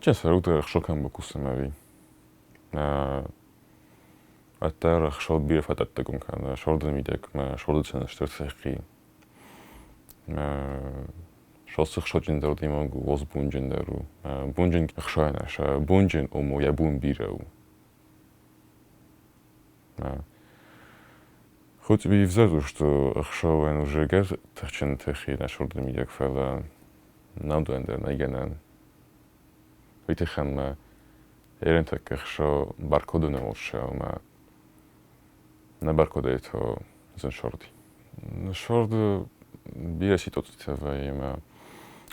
Čas rúter šokam bokusemavi. Атар шууд бир фататтагун кана шордын мидек ма шордын штырсахи. Шосых шоджиндер димагу воз бунжиндеру. Бунжин хшайнаша бунжин омо я бун бирау. Хоть би взяду, что хшауэн уже газ тахчин техи на шордын мидек фала намдуэндер найгенен. Витихам ерентек хшо баркоду не молшау ма на баркоде то зен шорди. Шорд бира ситуациява има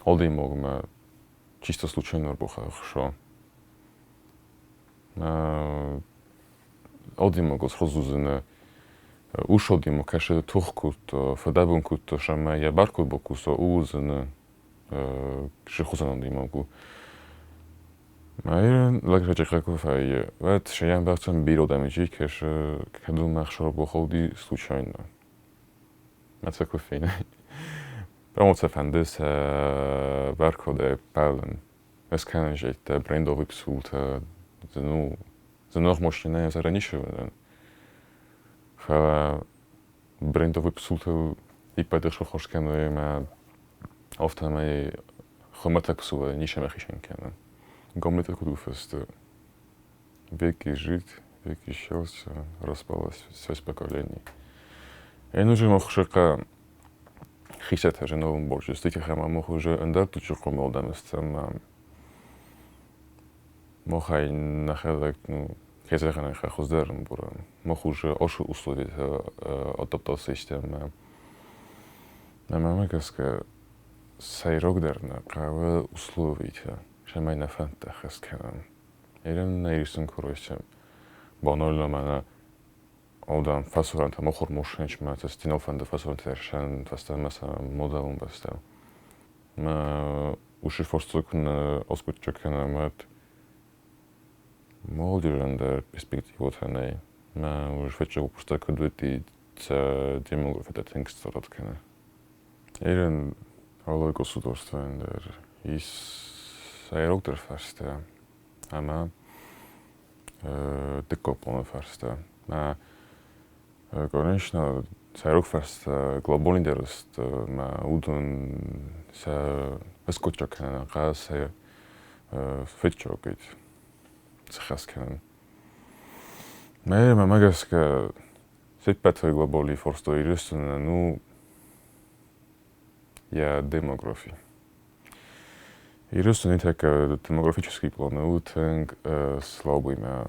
олди могма чисто случайно рбуха хшо. Олди могу схозузене ушодимо каше тухкут фадабункут шама я баркод бокусо узене шехузанди могу. Майрен лаграчи хакуфай. Вот шеям бахтам биро дамежи кеш каду махшор боходи случайно. Мацакуфейна. Промоца фандес баркоде пален. Эсканжет брендовый псулт ну за ног мощная заранишевен. Фа брендовый псулт и подошел хошкены ма автомай хоматаксу нишемахишенкена. Гомлет кудуфест. Веки жить, веки счастья, распалась связь поколений. Я нужен мог шака хисет же новым больше. Стихи мог уже эндарту чухом молдаместам. Мохай нахелек, ну, хезехана хахуздерм бура. Мог уже ошу условить адаптации системы. Мама каска сайрогдерна, кавы условить. Шамай на фантах эскенам. Ирен найрисун куройсем. Банально мана алдан фасуранта мохор мошенч ма тестинал фанда фасуранта шан фастамаса модалун бастал. Ма уши форстукн оскутчакена мат молдирендер перспективотаней. Ма уж фетча упуста кудвети ца демография тенгстороткена. Ирен алой государствендер из Сайрогдер фарста, ама декоплона фарста. Конечно, сайрог фарста глобальный дерест, ма удон са эскотчакена, гаса фетчокит, цехаскена. Ма магаска сеппатвой глобальный форсто и рестуна, ну я демография. И растут не так демографический план, утенг слабый ма.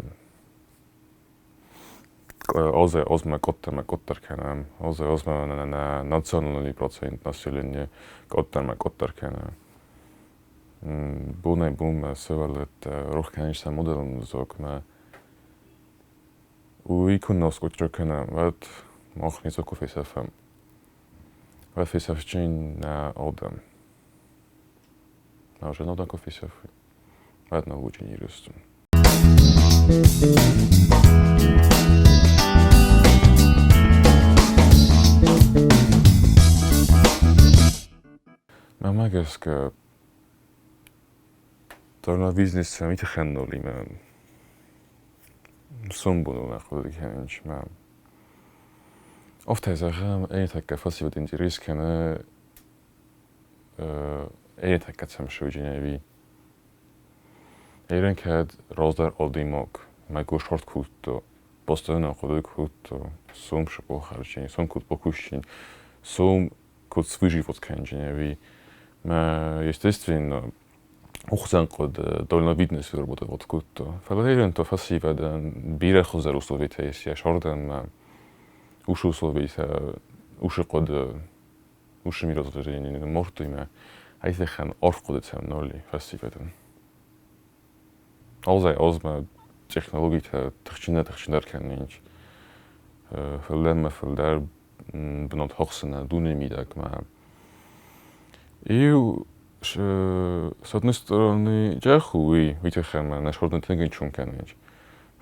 Озма коттаркена, озма на национальный процент населения коттаркена. Бунай бум севалет рухканишта моделом зокма. У иконос коттаркена, вот мох не зокуфисафам. Вот фисафчин на одам. А уже надо кофе одна очень интересно. Мама говорит, то на бизнес мы тиханули, мы сумбуну находили, конечно. Офта загам, так фасивный интерес, кана так сам шоуджиневи. Ирен кад раздар одимок, магу шорт кутто, постоянно ходой кутто, сум шпо харчень, сум кут покущень, сум кут свой живот канжиневи. Ма естественно, ухзан код дальновидность выработать вот кутто. Фалерен то фасива да бира хозар условить есть, я шордан ма уши условить, уши код уши мира затверждение, может имя. Айзехан орфкодецем ноли фасиведен. Алзай озма технологията тахчинар кеннинч. Фэллэмэ фэллэр бнот хохсена дунемидак ма. И с одной стороны джахуи витяхэма наш хорден тенгенчун кеннинч.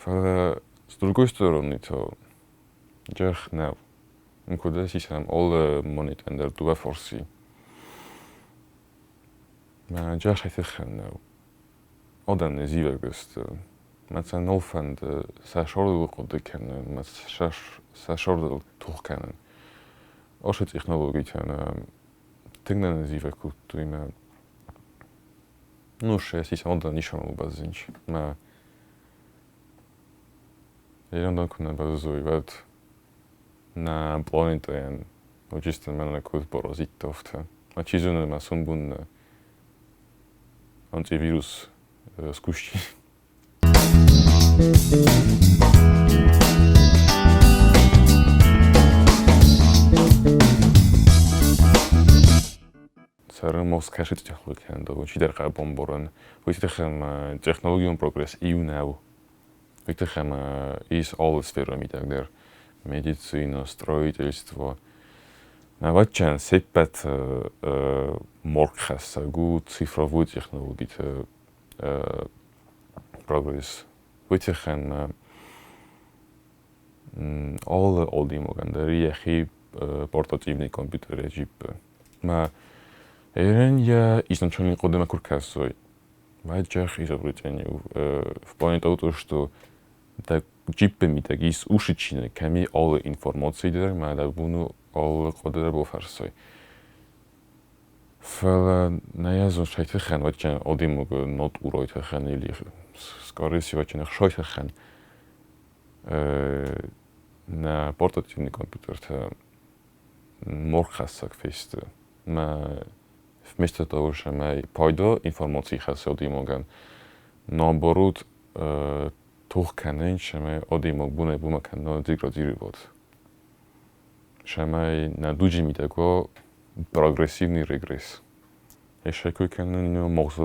С другой стороны то джахнев. Куда сисам all монитендер дуа форси. Джаш хайфехнев. Adam zivegöst. Met zijn nolfen de sashordel qod kennen, met sashordel toch kennen. Als het technologie ten dingen zivekut tuime. Ну, ще есть Adam нишанул базинч. Maar je dan kunnen bazuй wat na planeten en очистен мене код порозитовт. А чизуне ма сумбун антивирус скушти. Сармос кашит технологиян да чидер qa бомборен. Витехем технологион прогресс иунау. Витехем is alles сфера митагдер. Медицина, строительство. Ватчан сеппет моркхас гу цифровую технологию прогресс. Витехем alle oldimogan der яхи портативный компьютер джип. Ма эрен я изначально кодема куркасой. Ваджах изобретению в плане того, что так джипами так из ушичины ками alle информации der, ма да буну all قدر بفرسای. فعلا نیازم شاید خن و چن آدم مگه نات اورایت خن ایلی سکارسی و چن خشایت خن نه پورتاتیونی کامپیوتر تا مرخصک فیست. ما вместо того, что мы пойду информации хассе одимоган, наоборот, тух канен, что мы одимог буне бумакан на деградировать. Шамай на дуджими тако прогрессивный регресс. Еще кое-кое мозг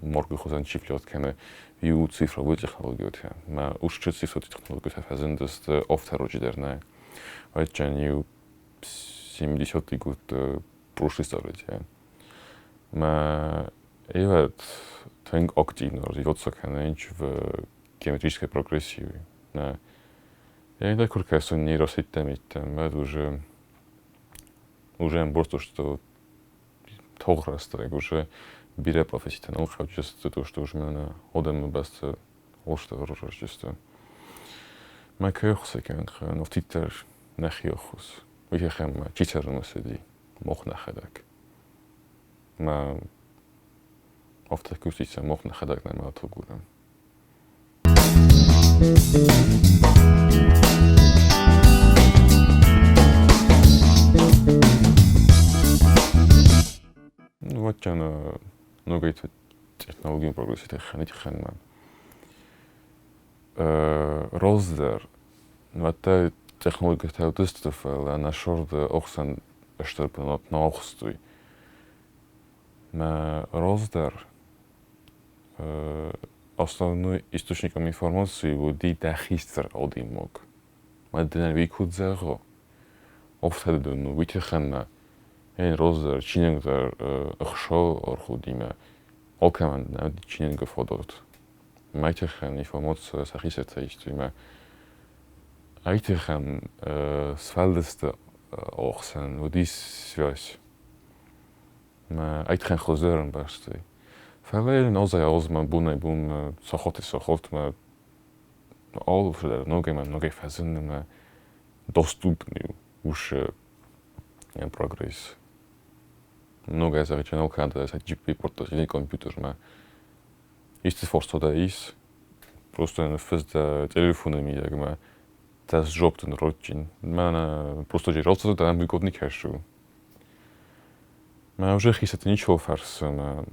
моргу хозан чифлят кене ю цифровую технологию те. Ма ушчу цифровую технологию те фазен даст офтероджидерная. Вайчан ю 70-й год прошлой столетия. Ма эвет твинг активно развиваться кененч в геометрической прогрессии. Я не такой, как он нейросетями, это уже просто что того расстроек, уже беря профессионал, хочу то, что уже меня одем без лошадь рождества. Мы кайхусы кенг, но в титер нахиохус. Вихем читерно сиди, мох нахадак. Мы автокустица мох нахадак на мало тугурам. Вот она много этих технологий прогрессирует, хранить хранма. Роздер, вот та технология, которая тестовала, она шорда охсан, что на охстуй. На роздер основной источником информации будет дахистер одимок. Мадина викудзаго. Офтадуну витеханна. Эн роздер чиненгдер ахшо орхудима. Окаман на чиненга фодот. Майтехан информация сахисета истима. Айтехан свалдесте охсан, вот дис связь. Ма айтехан хозерен басты. Verleden als hij als mijn boene boem zo goed, maar al verder nog even verzinnen, maar доступный уже прогресс. Многое заречено, когда это GP портативный компьютер, maar ist es fast oder ist просто на физда телефонами, як maar das job ten routine, maar просто же раз это нам выгодный кэшу. Maar уже есть это ничего фарса.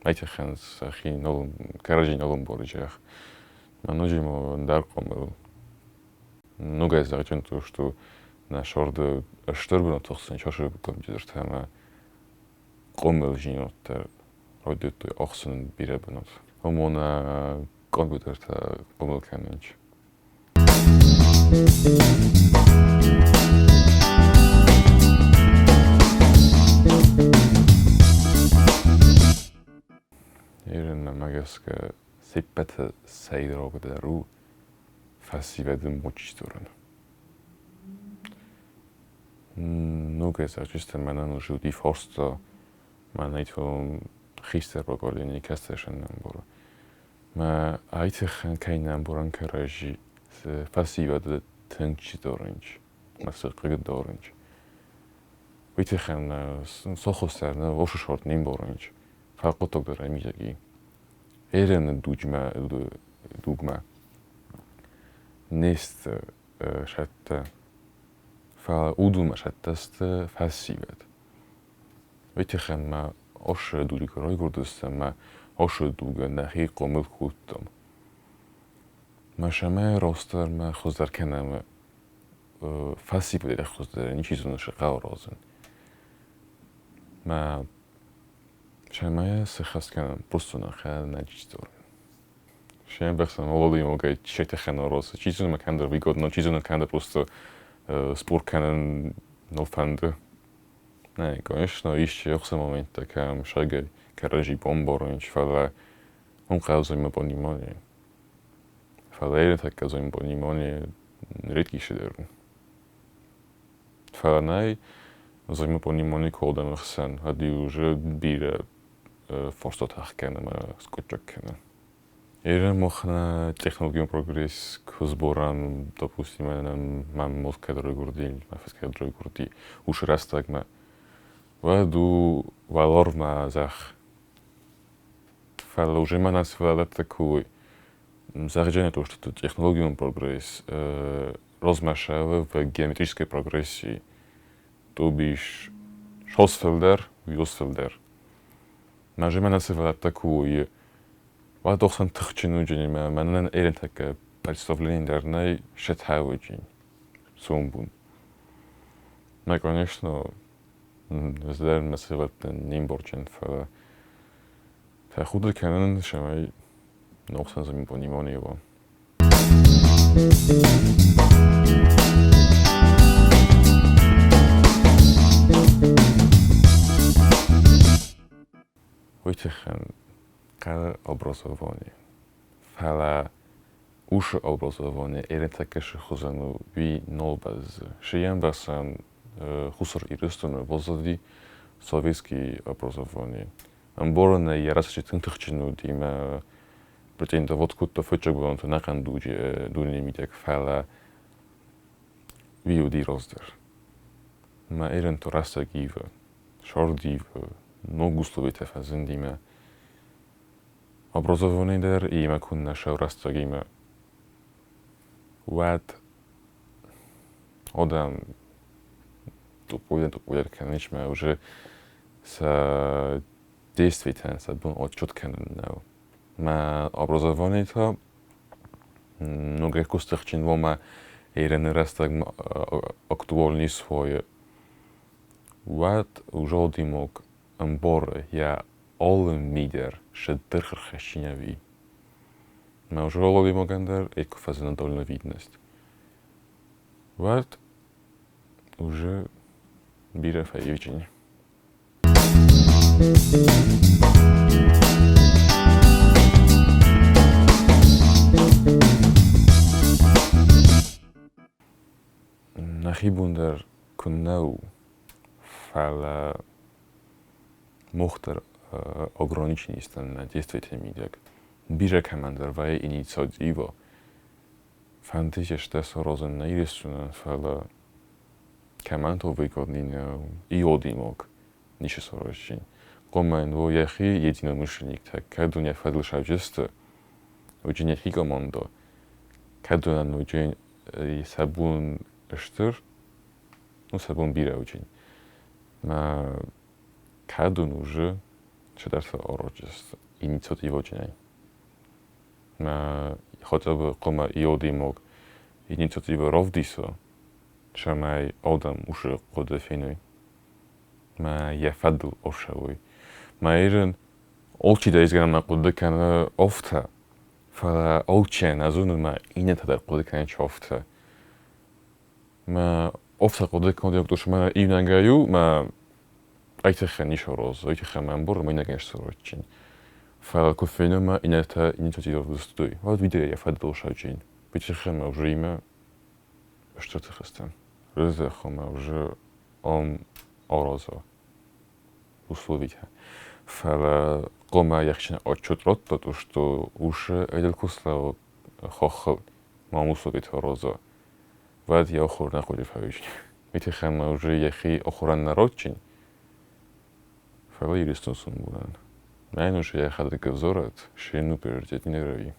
Айтехан сахи новым каражи новым борджах. Мануджимо дарком. Многое заречено то, что наш орды штурбно тохсан чашу компьютер тема комел жинот родит охсан биребнот. Омона компьютер та комел каненч. Ирен магаска сеппет сайдрогдеру фасиведен мочисторен. Многое заречено мене нужил ди форста Man eitwa gisteren ook al in die kastation namboren. Maar uitgaan geen namboren karaji. Ze passiva de tankje dorange. Maar ze gek dorange. Weet je gaan sochostar na was short nimborange. Farqot ook daar mijagi. Eren dugma. Nest shatta. Fa uduma shattast passivat. Weet je gaan maar als doe ik rooi wordt maar als doe naar hier komen goed dan. Maar شما راستر ما خود کنم فسی بوده خود این چیزون شقا رازن. ما شما سخت کنم پرستون خیلی نجیز دارم. شما بخشم اولی موقع چیت خنا راست چیزون ما کندر بیگود نه چیزون کندر پرست سپور کنن نفنده. نه کنش نه ایش یخس مومنت کم شاید کارجی بمبارنش فلا اون قاضی ما بانیمانی. فلا tak از این بانیمانی ریدکی شده. فلا نه از این بانیمانی کودم خسن هدی уже بیره فرصت کنم скучок کنم. ایران مخنا تکنولوژی پروگرس کزبوران допустим من مود کدر گردیل مفس کدر گردی уж راستگ ما وادو valor ما زخ فلا уже ما нас فلا такой Заражение того, что технологиум прогресс размешивает в геометрической прогрессии. То бишь Schossfelder, Wiosfelder. Нажимая на себя такую, вот doch сан тхчину джини, манан эрен так представление дарнай шетхауджин, сумбун. Ну, конечно, здаем на себя нимборджин, фа худо канан шамай nog zijn ze niet meer gewoon. Weet je gaan kale образование. Фала уши образование эрентакеше хузану ви нолбаз. Шиям басан хусар иристуну возади советский образование. Амборна ярасчи тынтыхчину дима Pretende wat goed of het gewoon te nagaan doen niet ik felle wie die roster. Maar eren to rasta give, short give, no gustovite fazen dime. Образование der и ма kun наша rasta give. What одам то поедет конечно уже с действительно с бун отчет kennen. ما образование то много костячин вома ерен растаг актуальный свой вот уже одимок амбор я алlen мидер шеддер хащиняви ما уже одимок андер эко фазен дольна видность вот уже бире фаевични Нахибундер куннау фала мохтер ограниченность на действительный мидек. Биже командер вай инициатива. Фантазия что сорозен на ирисуна фала команду выгоднее и одимок нише сорозчин. Команд во яхи единомышленник так кадуня фадл шавжеста. Очень яхи команда. Кадуна очень сабун Штыр, ну, сабун бира очень. На кадун уже читается орочест, инициатива очень. На хотя бы кома иоди мог инициатива ровдисо, шамай одам уже кодефинуй. На я фадл ошавуй. На ирен олчи да изгана на кодекана офта. Фала олчен азуну на инета да кодекана чофта. ما أفتق قدرت كندي أكتوش ما إيمان جايو ما أيتخن يشروز أيتخن منبور ما ينجش سروتشين فالكوفينا ما إنتا تجيب دستوي هذا فيديو يفاد دوشاجين بيتخن ما وجريمة اشترت خستن رزق ما وجر أرازا условия. Фала кома яхчина отчет ротто, то что уже эделькусла хохл мамусовит розо. Вад я охор находи фавич. Вити хама уже яхи охоран народчин. Фала иристун сумбулан. Мен уже я хадри гавзорат, шину пердет не рави.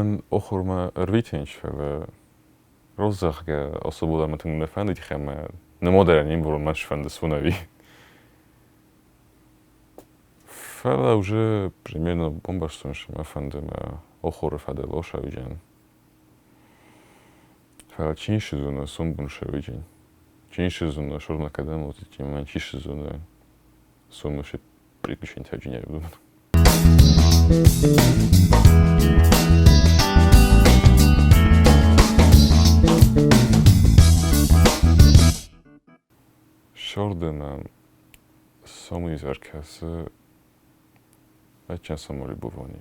من أخور رویتینش و روزه که اصلا متن نفهمید که خم نمادر این برون مش فند سوناوی فعلا уже примерно бомбашсунш ما فندم أخور فده لاشه ویجن فعلا چین شزونه سون بونشه ویجن چین شزونه شور نکدم و تیم من چی شزونه سونش приключень تجربه بود شوردم سامی زرکسه بچه ساموری بوانی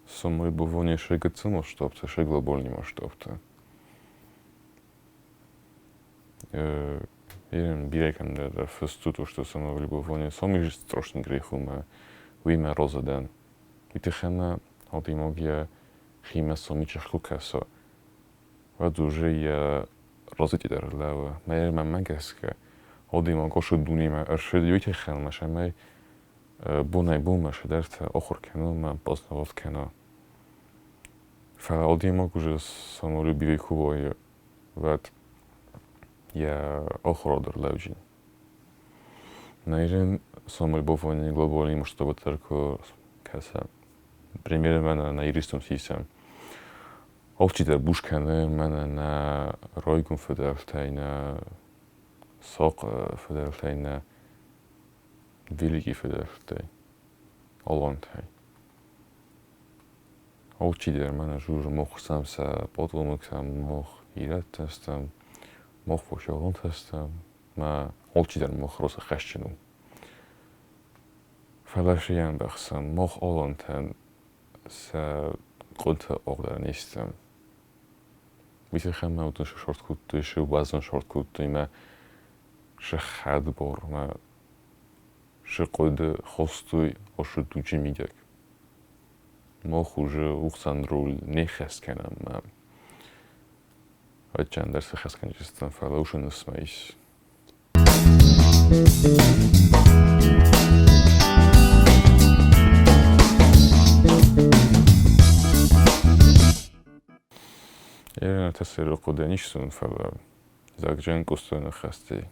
ساموری بوانی شگت مشتابته شگ глобальний масштабте Ирен бирекам да фестуту что сاموری بوانی سامی страшный грехума ویمه روزدن میتخنه آدیماگی خیمه سامی چخلو کسا و دوژه یه رازیتی در لوه من مگس که آدیماگا شد دونیمه ارشد یوی خلمشه می بونای بومشه درت آخر کنه من باز نواد کنه فقط آدیماگو جه ساموری بیوی خوبایی و یه آخر در لوه جین Наверное, самый бование глобальный масштаб только каса. Примерно на юристом систем. Олчитер бушкане мене на ройгун федерлтейна сок федерлтейна великий федерлтей. Олантей. Олчитер мене жуж мох самса подвомок сам мох ираттестам мох пошалантестам ما olchidar moch rosa khashchinu falashiyan baxsam moch olantan sa qulta oqdar nistam مثل خم موتون شورت کود داشته و بعضا شورت کود دیمه شه خد بار ما شه قد خواستوی آشد دوچی میگه ما خوشه اوخسان رول نخست کنم ما و چند درس خست کنم جستن فلاوشون اسمایش Я تسیر قدنیش سون فلا زاگ جن گستون خسته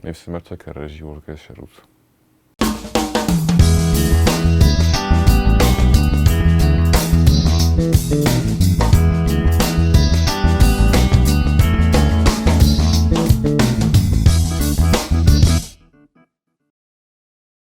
نفس مرتا که رژی ورگه شروط